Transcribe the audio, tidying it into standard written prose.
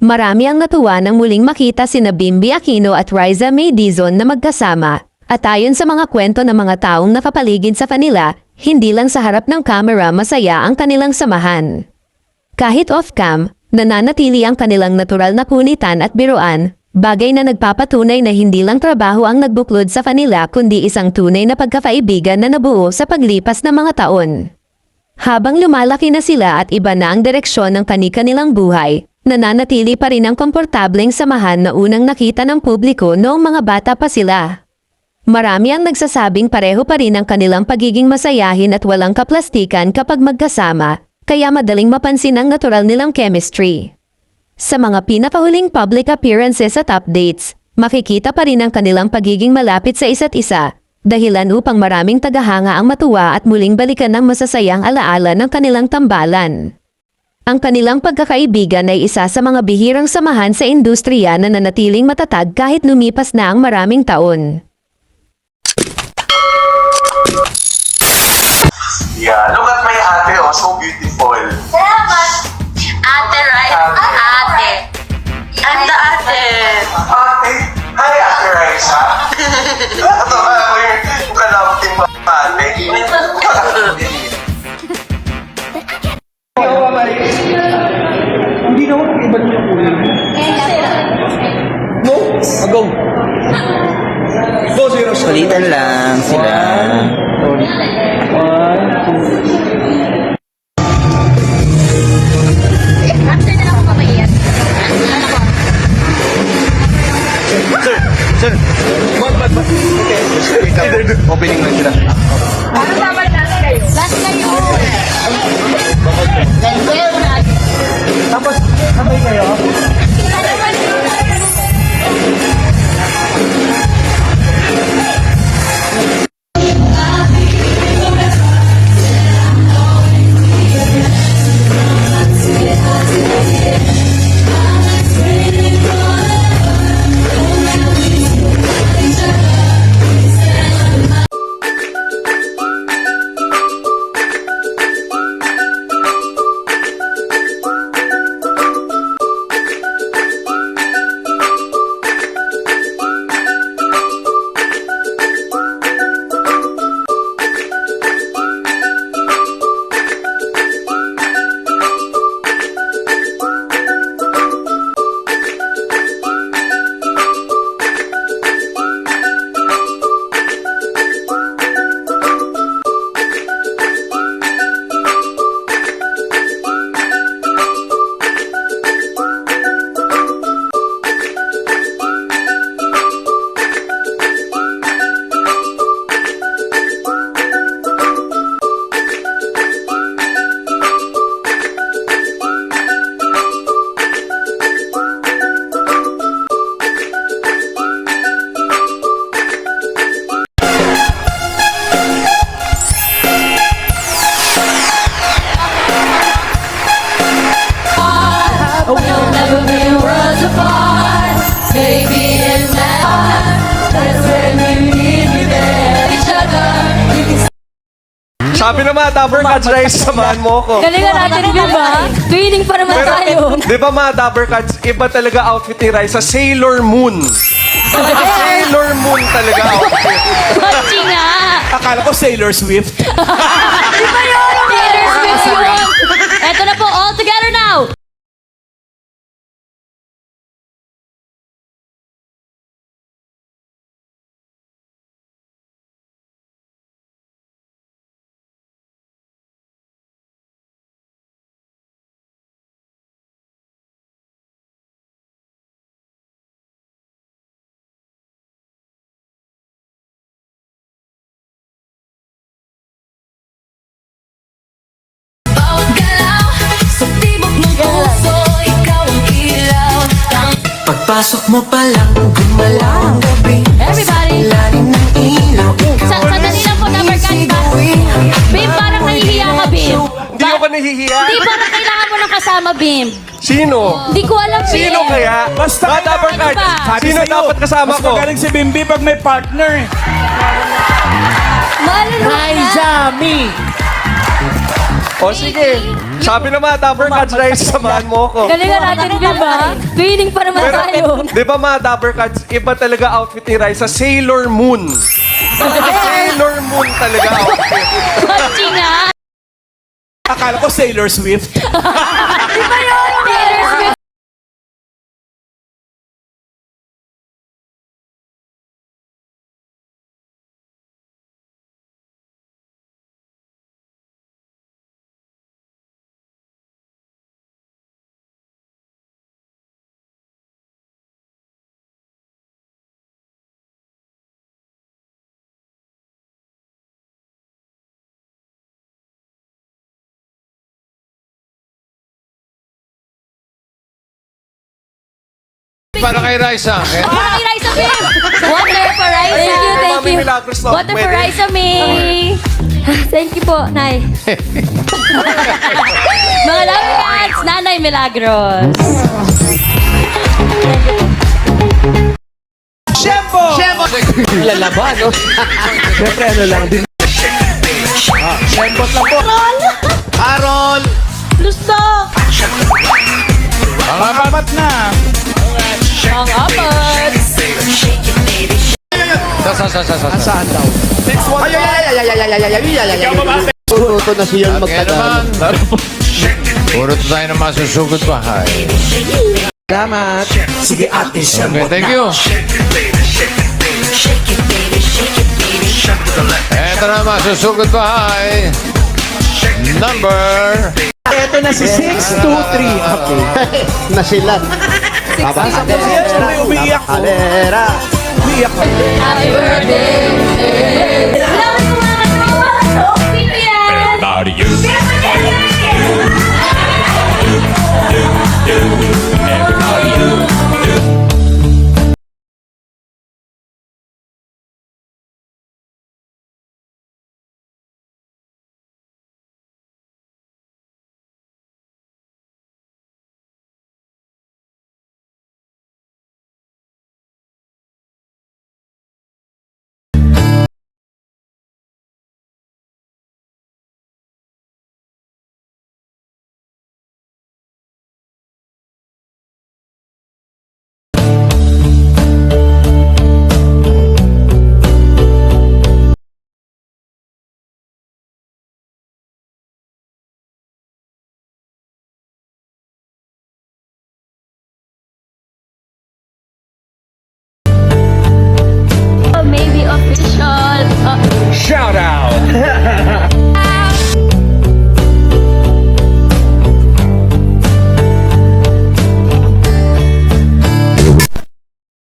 Marami ang natuwa nang muling makita sina Bimbi Aquino at Riza May Dizon na magkasama. At ayon sa mga kwento ng mga taong nakapaligid sa kanila, hindi lang sa harap ng kamera masaya ang kanilang samahan. Kahit off-cam, nananatili ang kanilang natural na kunitan at biruan, bagay na nagpapatunay na hindi lang trabaho ang nagbuklod sa kanila kundi isang tunay na pagkakaibigan na nabuo sa paglipas ng mga taon. Habang lumalaki na sila at iba na ang direksyon ng kani-kanilang buhay, nananatili pa rin ang komportableng samahan na unang nakita ng publiko noong mga bata pa sila. Marami ang nagsasabing pareho pa rin ang kanilang pagiging masayahin at walang kaplastikan kapag magkasama, kaya madaling mapansin ang natural nilang chemistry. Sa mga pinakahuling public appearances at updates, makikita pa rin ang kanilang pagiging malapit sa isa't isa, dahilan upang maraming tagahanga ang matuwa at muling balikan ng masasayang alaala ng kanilang tambalan. Ang kanilang pagkakaibigan ay isa sa mga bihirang samahan sa industriya na nanatiling matatag kahit lumipas na ang maraming taon. Yeah, look at my ate, oh, so beautiful. Salamat! Ate, right? Ate. I'm the ate. Ate? Hi, Ate Raisa. Ito ba yung kalamutin mo, ate? Hindi naman kung iba niyo kulay. No? Go. Go, zero. Kulitan lang sila. One, two. After na ako mamaiyat. Sir. Okay. Opening lang sila. Ano naman last kayo? Last kayo. Tapos, sabay kayo? Sabi na mga Dabber Cats, Rice, samahan mo ko. Galingan natin, di ba? Twinning pa naman tayo. Di ba mga Dabber Cats, iba talaga outfit ni Rice sa Sailor Moon. Sailor Moon talaga outfit. Machi nga! Akala ko Sailor Swift. Di ba yun? Taylor Swift yun! Eto na po, all together now! Pagpasok mo pa lang, gumalaw ang gabi. Everybody! Lalim ng ilaw, ikaw Sandali lang po, Dabber Cats ba? Bim, parang nahihiya ka, Bim. Hindi ako nahihiya. Di ba na kailangan mo ng kasama, Bim? Sino? Di ko alam, Bim. Sino kaya? Basta Mga Dabber ano Cats, ba? sino dapat kasama Mas ko? magaling si Bimbi pag may partner eh. Malulog na. Raisa, me. O sige, sabi naman, Dabber Cats Rice, samahan mo ko. Galingan natin, Bim, ha? Training pa naman Pero, tayo. di ba mga Dabber Cats, iba talaga outfit ni Raisa, Sailor Moon. Sailor Moon talaga outfit. Matching, ha? Akala ko Sailor Swift. Di ba yun? Taylor Swift. Para kay Raisa. Ay, Raisa, Bim! Water for Raisa. Thank you, thank Mami you. Milagros na Water for pwede. Raisa, May. Thank you po, Nay. Mga Dabber Cats, Nanay Milagros. Shempo! Lalaban, no? Siyempre, ano lang din. Shembot lang po. Aaron! Lusok! Mga apat na. Ang apat. Saan daw? Next one. Puro na siya Kaya naman. Puro tayo na masusugod bahay. Salamat. Sige ate, Okay, thank you. Eto na masusugod bahay. Number... Ito na si 623. Okay. Nasilan. Nasa po siya, may umiiyak po. Alera. Umiiyak po. Happy birthday! Salamat po mga katropa! Sino yan?